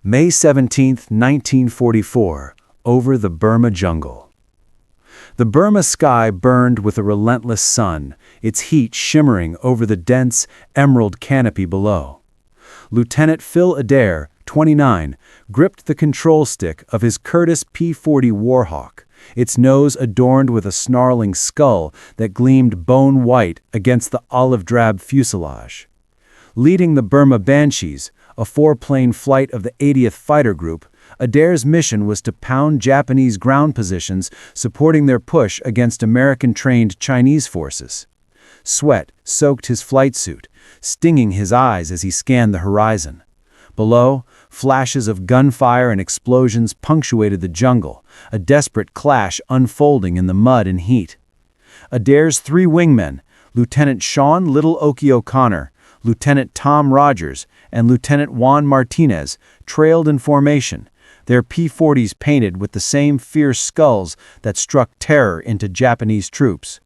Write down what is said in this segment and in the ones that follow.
May 17, 1944, over the Burma jungle. The Burma sky burned with a relentless sun, its heat shimmering over the dense, emerald canopy below. Lieutenant Phil Adair, 29, gripped the control stick of his Curtiss P-40 Warhawk, its nose adorned with a snarling skull that gleamed bone-white against the olive-drab fuselage. Leading the Burma Banshees, a four-plane flight of the 80th Fighter Group, Adair's mission was to pound Japanese ground positions supporting their push against American-trained Chinese forces. Sweat soaked his flight suit, stinging his eyes as he scanned the horizon. Below, flashes of gunfire and explosions punctuated the jungle, a desperate clash unfolding in the mud and heat. Adair's three wingmen, Lieutenant Sean Little Okie O'Connor, Lieutenant Tom Rogers, and Lieutenant Juan Martinez, trailed in formation, their P-40s painted with the same fierce skulls that struck terror into Japanese troops.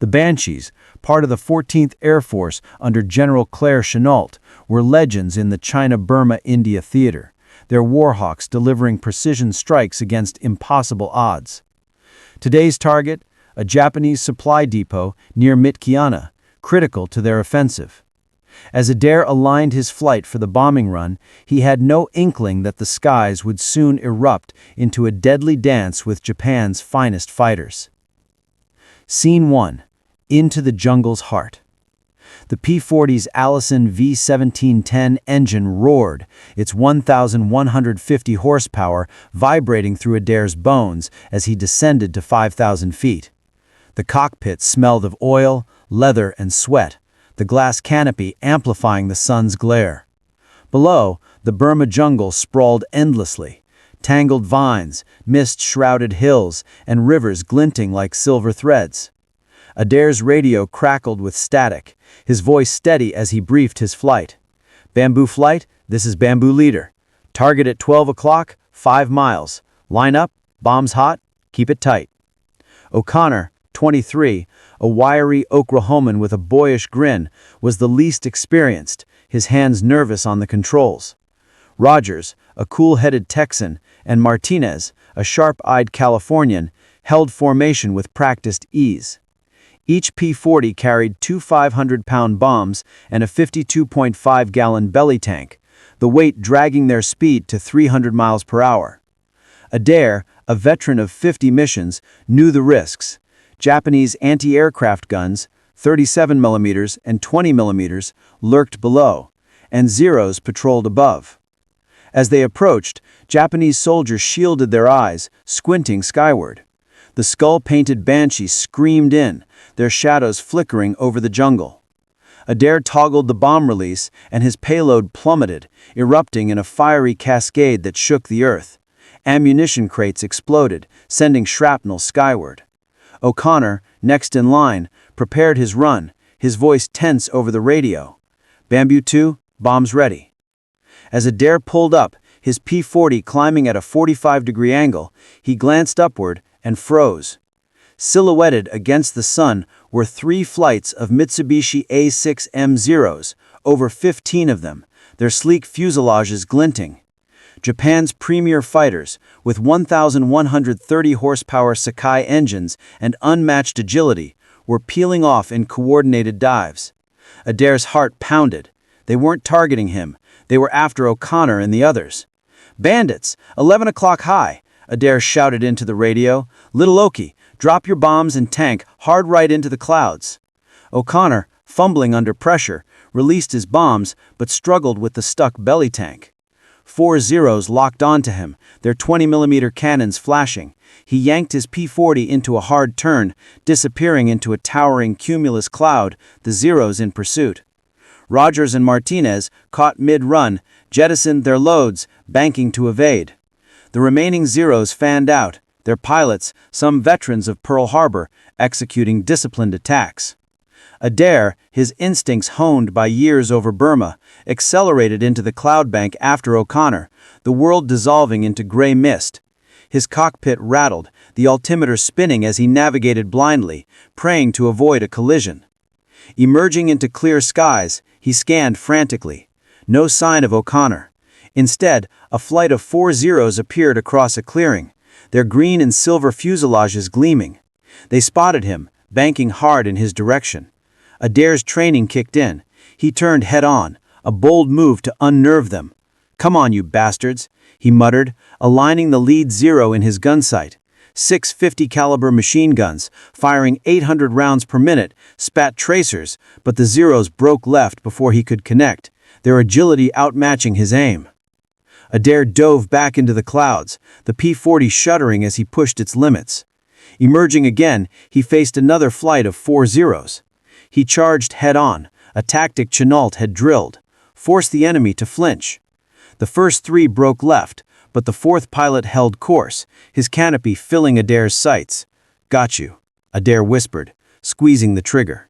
The Banshees, part of the 14th Air Force under General Claire Chennault, were legends in the China-Burma-India theater, their Warhawks delivering precision strikes against impossible odds. Today's target, a Japanese supply depot near Mitkiana, critical to their offensive. As Adair aligned his flight for the bombing run, he had no inkling that the skies would soon erupt into a deadly dance with Japan's finest fighters. Scene 1. Into the jungle's heart. The P-40's Allison V-1710 engine roared, its 1,150 horsepower vibrating through Adair's bones as he descended to 5,000 feet. The cockpit smelled of oil, leather, and sweat, the glass canopy amplifying the sun's glare. Below, the Burma jungle sprawled endlessly, tangled vines, mist-shrouded hills, and rivers glinting like silver threads. Adair's radio crackled with static, his voice steady as he briefed his flight. "Bamboo Flight, this is Bamboo Leader. Target at 12 o'clock, 5 miles. Line up, bombs hot, keep it tight." O'Connor, 23, a wiry Oklahoman with a boyish grin, was the least experienced, his hands nervous on the controls. Rogers, a cool-headed Texan, and Martinez, a sharp-eyed Californian, held formation with practiced ease. Each P-40 carried two 500-pound bombs and a 52.5-gallon belly tank, the weight dragging their speed to 300 miles per hour. Adair, a veteran of 50 missions, knew the risks. Japanese anti-aircraft guns, 37mm and 20mm, lurked below, and Zeros patrolled above. As they approached, Japanese soldiers shielded their eyes, squinting skyward. The skull-painted Banshees screamed in, their shadows flickering over the jungle. Adair toggled the bomb release, and his payload plummeted, erupting in a fiery cascade that shook the earth. Ammunition crates exploded, sending shrapnel skyward. O'Connor, next in line, prepared his run, his voice tense over the radio. "Bamboo 2, bombs ready." As Adair pulled up, his P-40 climbing at a 45-degree angle, he glanced upward and froze. Silhouetted against the sun were 3 flights of Mitsubishi A6M Zeros, over 15 of them, their sleek fuselages glinting. Japan's premier fighters, with 1,130 horsepower Sakai engines and unmatched agility, were peeling off in coordinated dives. Adair's heart pounded. They weren't targeting him. They were after O'Connor and the others. "Bandits! 11 o'clock high!" Adair shouted into the radio. "Little Okie, drop your bombs and tank hard right into the clouds." O'Connor, fumbling under pressure, released his bombs but struggled with the stuck belly tank. 4 Zeros locked onto him, their 20mm cannons flashing. He yanked his P-40 into a hard turn, disappearing into a towering cumulus cloud, the Zeros in pursuit. Rogers and Martinez, caught mid-run, jettisoned their loads, banking to evade. The remaining Zeros fanned out, their pilots, some veterans of Pearl Harbor, executing disciplined attacks. Adair, his instincts honed by years over Burma, accelerated into the cloud bank after O'Connor, the world dissolving into gray mist. His cockpit rattled, the altimeter spinning as he navigated blindly, praying to avoid a collision. Emerging into clear skies, he scanned frantically. No sign of O'Connor. Instead, a flight of 4 Zeros appeared across a clearing, their green and silver fuselages gleaming. They spotted him, banking hard in his direction. Adair's training kicked in. He turned head-on, a bold move to unnerve them. "Come on, you bastards," he muttered, aligning the lead Zero in his gun sight. 6 50-caliber machine guns, firing 800 rounds per minute, spat tracers, but the Zeros broke left before he could connect, their agility outmatching his aim. Adair dove back into the clouds, the P-40 shuddering as he pushed its limits. Emerging again, he faced another flight of 4 Zeros. He charged head-on, a tactic Chenault had drilled, forced the enemy to flinch. The first 3 broke left, but the 4th pilot held course, his canopy filling Adair's sights. "Got you," Adair whispered, squeezing the trigger.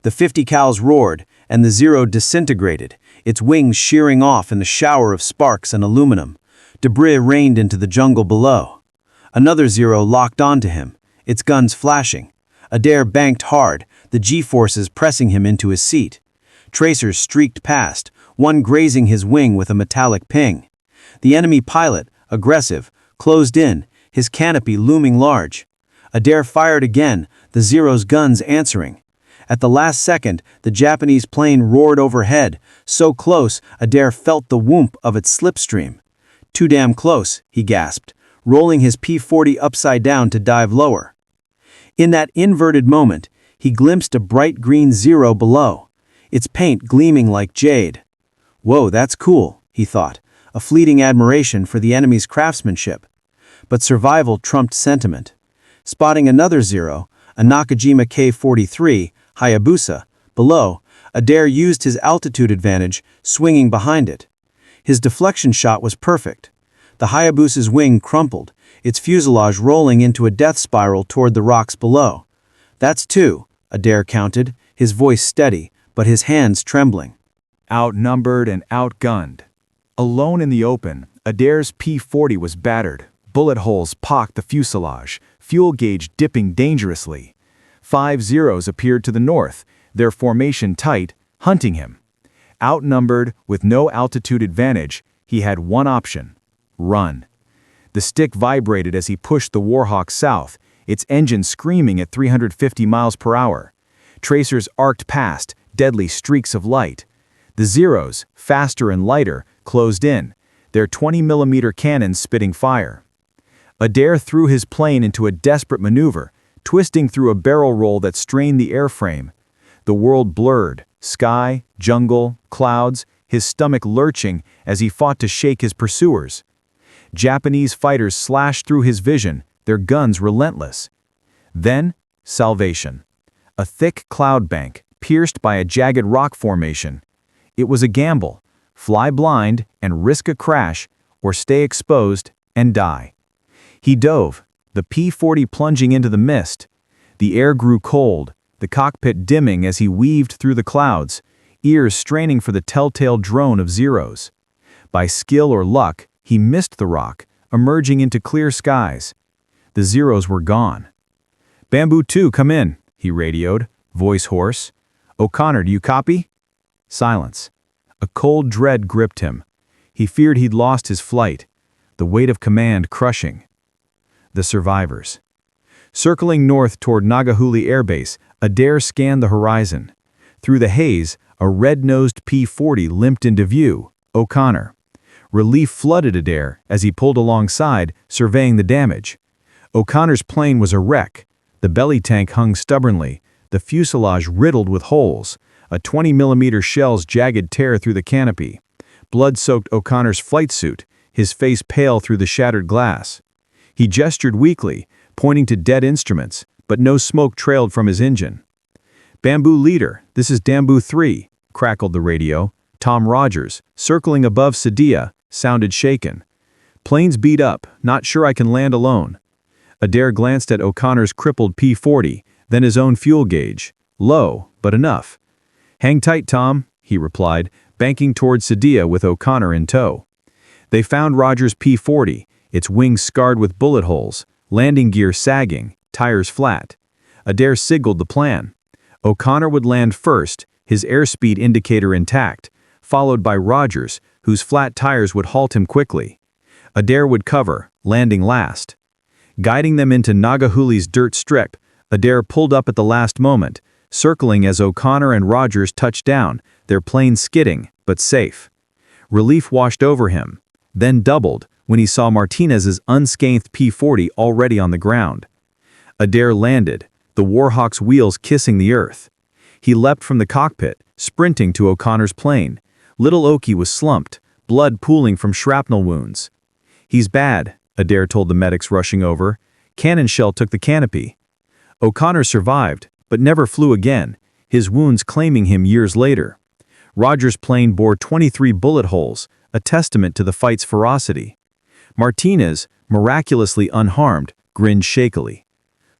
The 50 cals roared, and the Zero disintegrated, its wings shearing off in a shower of sparks and aluminum. Debris rained into the jungle below. Another Zero locked onto him, its guns flashing. Adair banked hard, the G-forces pressing him into his seat. Tracers streaked past, one grazing his wing with a metallic ping. The enemy pilot, aggressive, closed in, his canopy looming large. Adair fired again, the Zero's guns answering. At the last second, the Japanese plane roared overhead, so close Adair felt the whoomp of its slipstream. "Too damn close," he gasped, rolling his P-40 upside down to dive lower. In that inverted moment, he glimpsed a bright green Zero below, its paint gleaming like jade. "Whoa, that's cool," he thought, a fleeting admiration for the enemy's craftsmanship. But survival trumped sentiment. Spotting another Zero, a Nakajima K-43, Hayabusa, below, Adair used his altitude advantage, swinging behind it. His deflection shot was perfect. The Hayabusa's wing crumpled, its fuselage rolling into a death spiral toward the rocks below. "That's 2, Adair counted, his voice steady, but his hands trembling. Outnumbered and outgunned. Alone in the open, Adair's P-40 was battered. Bullet holes pocked the fuselage, fuel gauge dipping dangerously. 5 Zeros appeared to the north, their formation tight, hunting him. Outnumbered, with no altitude advantage, he had one option: run. The stick vibrated as he pushed the Warhawk south, its engine screaming at 350 miles per hour. Tracers arced past, deadly streaks of light. The Zeros, faster and lighter, closed in, their 20mm cannons spitting fire. Adair threw his plane into a desperate maneuver, twisting through a barrel roll that strained the airframe. The world blurred, sky, jungle, clouds, his stomach lurching as he fought to shake his pursuers. Japanese fighters slashed through his vision, their guns relentless. Then, salvation. A thick cloud bank, pierced by a jagged rock formation. It was a gamble: fly blind and risk a crash, or stay exposed and die. He dove, the P-40 plunging into the mist. The air grew cold, the cockpit dimming as he weaved through the clouds, ears straining for the telltale drone of Zeros. By skill or luck, he missed the rock, emerging into clear skies. The Zeros were gone. "Bamboo 2, come in," he radioed, voice hoarse. "O'Connor, do you copy?" Silence. A cold dread gripped him. He feared he'd lost his flight, the weight of command crushing. The survivors. Circling north toward Nagahuli Air Base, Adair scanned the horizon. Through the haze, a red-nosed P-40 limped into view, O'Connor. Relief flooded Adair as he pulled alongside, surveying the damage. O'Connor's plane was a wreck. The belly tank hung stubbornly, the fuselage riddled with holes, a 20mm shell's jagged tear through the canopy. Blood soaked O'Connor's flight suit, his face pale through the shattered glass. He gestured weakly, pointing to dead instruments, but no smoke trailed from his engine. "Bamboo leader, this is Bamboo 3, crackled the radio. Tom Rogers, circling above Sadia, sounded shaken. "Plane's beat up, not sure I can land alone." Adair glanced at O'Connor's crippled P-40, then his own fuel gauge. Low, but enough. "Hang tight, Tom," he replied, banking toward Sadia with O'Connor in tow. They found Rogers' P-40, its wings scarred with bullet holes, landing gear sagging, tires flat. Adair signaled the plan. O'Connor would land first, his airspeed indicator intact, followed by Rogers, whose flat tires would halt him quickly. Adair would cover, landing last. Guiding them into Nagahuli's dirt strip, Adair pulled up at the last moment, circling as O'Connor and Rogers touched down, their plane skidding, but safe. Relief washed over him, then doubled when he saw Martinez's unscathed P-40 already on the ground. Adair landed, the Warhawks' wheels kissing the earth. He leapt from the cockpit, sprinting to O'Connor's plane. Little Oki was slumped, blood pooling from shrapnel wounds. "He's bad," Adair told the medics rushing over. "Cannon shell took the canopy." O'Connor survived, but never flew again, his wounds claiming him years later. Rogers' plane bore 23 bullet holes, a testament to the fight's ferocity. Martinez, miraculously unharmed, grinned shakily.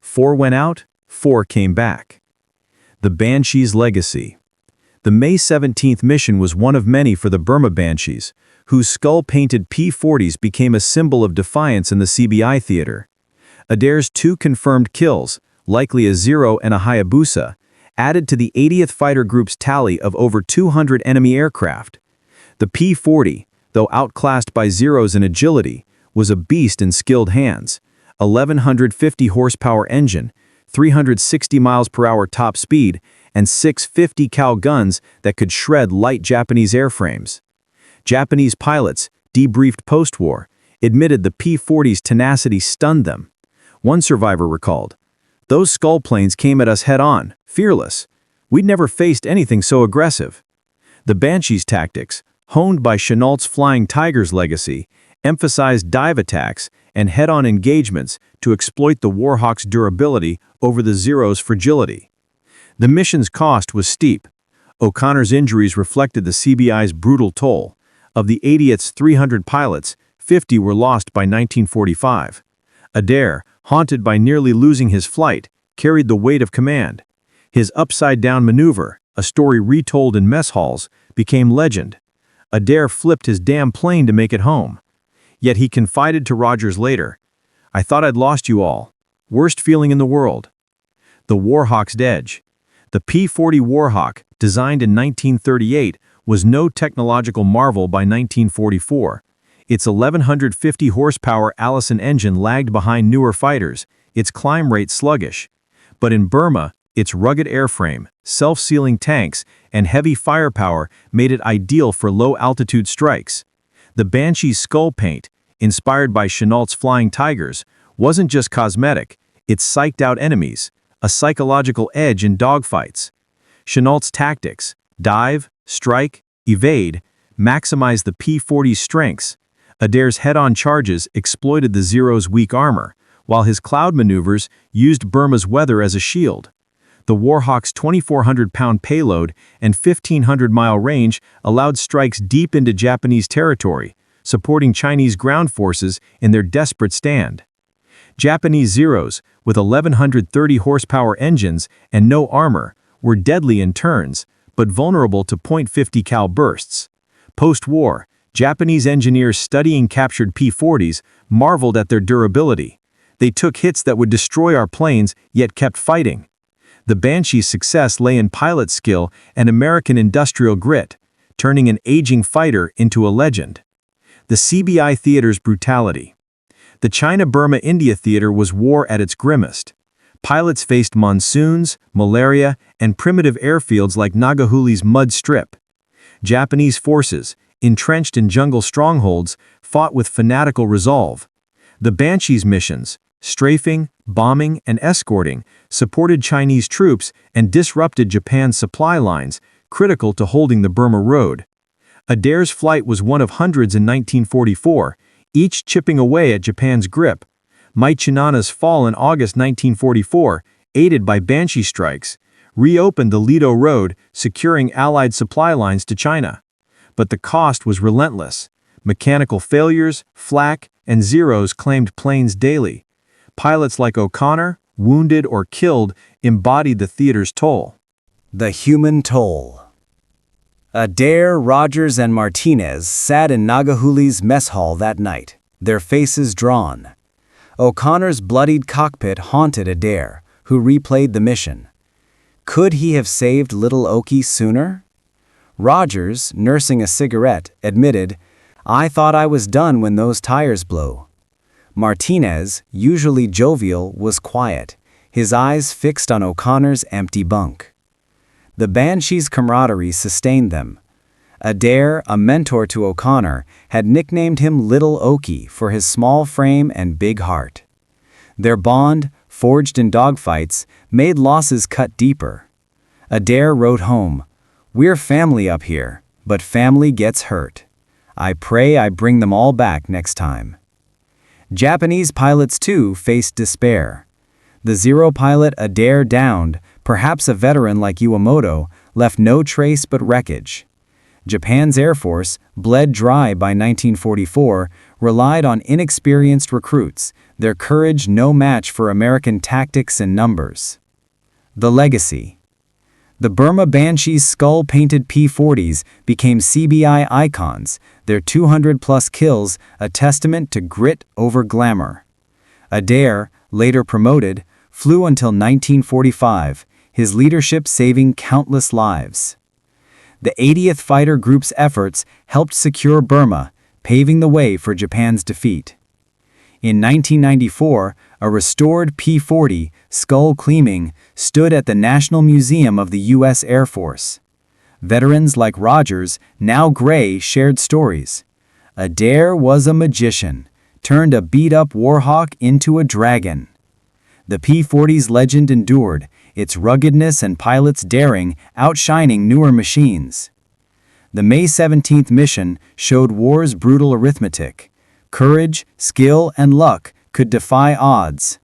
4 went out, 4 came back. The Banshees' legacy. The May 17th mission was one of many for the Burma Banshees, whose skull-painted P-40s became a symbol of defiance in the CBI theater. Adair's 2 confirmed kills, likely a Zero and a Hayabusa, added to the 80th Fighter Group's tally of over 200 enemy aircraft. The P-40, though outclassed by Zeros in agility, was a beast in skilled hands. 1,150 horsepower engine, 360 miles per hour top speed, and 6 50 cal guns that could shred light Japanese airframes. Japanese pilots, debriefed post-war, admitted the P-40's tenacity stunned them. One survivor recalled, "Those skull planes came at us head-on, fearless. We'd never faced anything so aggressive." The Banshees' tactics, honed by Chenault's Flying Tiger's legacy, emphasized dive attacks and head-on engagements to exploit the Warhawks' durability over the Zero's fragility. The mission's cost was steep. O'Connor's injuries reflected the CBI's brutal toll. Of the 80th's 300 pilots, 50 were lost by 1945. Adair, haunted by nearly losing his flight, carried the weight of command. His upside-down maneuver, a story retold in mess halls, became legend. Adair flipped his damn plane to make it home. Yet he confided to Rogers later, "I thought I'd lost you all. Worst feeling in the world." The Warhawks' edge. The P-40 Warhawk, designed in 1938, was no technological marvel by 1944. Its 1,150 horsepower Allison engine lagged behind newer fighters, its climb rate sluggish. But in Burma, its rugged airframe, self-sealing tanks, and heavy firepower made it ideal for low-altitude strikes. The Banshee's skull paint, inspired by Chenault's Flying Tigers, wasn't just cosmetic, it psyched out enemies, a psychological edge in dogfights. Chenault's tactics, dive, strike, evade, maximized the P-40's strengths. Adair's head-on charges exploited the Zero's weak armor, while his cloud maneuvers used Burma's weather as a shield. The Warhawk's 2,400-pound payload and 1,500-mile range allowed strikes deep into Japanese territory, supporting Chinese ground forces in their desperate stand. Japanese Zeros, with 1,130 horsepower engines and no armor, were deadly in turns, but vulnerable to .50 cal bursts. Post-war, Japanese engineers studying captured P-40s marveled at their durability. They took hits that would destroy our planes, yet kept fighting. The Banshee's success lay in pilot skill and American industrial grit, turning an aging fighter into a legend. The CBI theater's brutality. The China-Burma-India theater was war at its grimmest. Pilots faced monsoons, malaria, and primitive airfields like Nagahuli's mud strip. Japanese forces, entrenched in jungle strongholds, fought with fanatical resolve. The Banshees' missions, strafing, bombing, and escorting, supported Chinese troops and disrupted Japan's supply lines, critical to holding the Burma Road. Adair's flight was one of hundreds in 1944, each chipping away at Japan's grip. Maichinana's fall in August 1944, aided by Banshee strikes, reopened the Lido Road, securing Allied supply lines to China. But the cost was relentless. Mechanical failures, flak, and Zeros claimed planes daily. Pilots like O'Connor, wounded or killed, embodied the theater's toll. The human toll. Adair, Rogers, and Martinez sat in Nagahuli's mess hall that night, their faces drawn. O'Connor's bloodied cockpit haunted Adair, who replayed the mission. Could he have saved little Oki sooner? Rogers, nursing a cigarette, admitted, "I thought I was done when those tires blow." Martinez, usually jovial, was quiet, his eyes fixed on O'Connor's empty bunk. The Banshees' camaraderie sustained them. Adair, a mentor to O'Connor, had nicknamed him Little Okie for his small frame and big heart. Their bond, forged in dogfights, made losses cut deeper. Adair wrote home, "We're family up here, but family gets hurt. I pray I bring them all back next time." Japanese pilots too faced despair. The Zero pilot Adair downed, perhaps a veteran like Iwamoto, left no trace but wreckage. Japan's Air Force, bled dry by 1944, relied on inexperienced recruits, their courage no match for American tactics and numbers. The legacy. The Burma Banshees' skull-painted P-40s became CBI icons, their 200-plus kills a testament to grit over glamour. Adair, later promoted, flew until 1945, his leadership saving countless lives. The 80th Fighter Group's efforts helped secure Burma, paving the way for Japan's defeat. In 1994, a restored P-40, skull-gleaming, stood at the National Museum of the U.S. Air Force. Veterans like Rogers, now gray, shared stories. Adair was a magician, turned a beat-up Warhawk into a dragon. The P-40's legend endured, its ruggedness and pilots' daring outshining newer machines. The May 17th mission showed war's brutal arithmetic. Courage, skill, and luck could defy odds.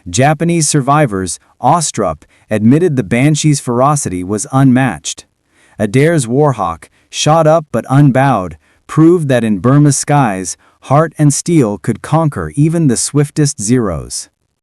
Japanese survivors, awestruck, admitted the Banshee's ferocity was unmatched. Adair's Warhawk, shot up but unbowed, proved that in Burma's skies, heart and steel could conquer even the swiftest Zeros.